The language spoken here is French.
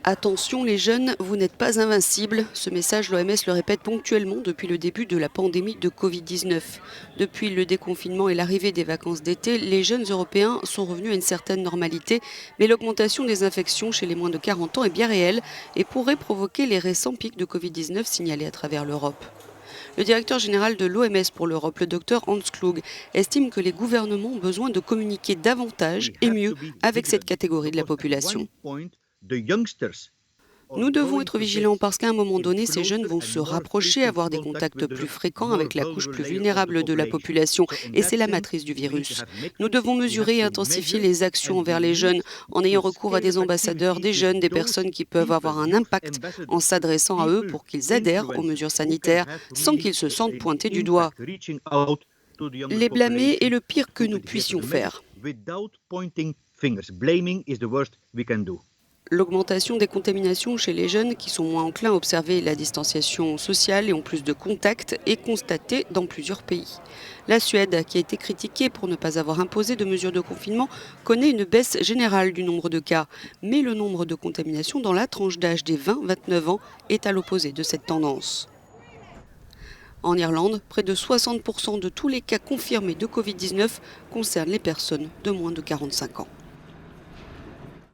Attention les jeunes, vous n'êtes pas invincibles. Ce message, l'OMS le répète ponctuellement depuis le début de la pandémie de Covid-19. Depuis le déconfinement et l'arrivée des vacances d'été, les jeunes Européens sont revenus à une certaine normalité. Mais l'augmentation des infections chez les moins de 40 ans est bien réelle et pourrait provoquer les récents pics de Covid-19 signalés à travers l'Europe. Le directeur général de l'OMS pour l'Europe, le docteur Hans Klug, estime que les gouvernements ont besoin de communiquer davantage et mieux avec cette catégorie de la population. Nous devons être vigilants parce qu'à un moment donné, ces jeunes vont se rapprocher, avoir des contacts plus fréquents avec la couche plus vulnérable de la population. Et c'est la matrice du virus. Nous devons mesurer et intensifier les actions envers les jeunes en ayant recours à des ambassadeurs, des jeunes, des personnes qui peuvent avoir un impact en s'adressant à eux pour qu'ils adhèrent aux mesures sanitaires sans qu'ils se sentent pointés du doigt. Les blâmer est le pire que nous puissions faire. L'augmentation des contaminations chez les jeunes qui sont moins enclins à observer la distanciation sociale et ont plus de contacts est constatée dans plusieurs pays. La Suède, qui a été critiquée pour ne pas avoir imposé de mesures de confinement, connaît une baisse générale du nombre de cas. Mais le nombre de contaminations dans la tranche d'âge des 20-29 ans est à l'opposé de cette tendance. En Irlande, près de 60% de tous les cas confirmés de Covid-19 concernent les personnes de moins de 45 ans.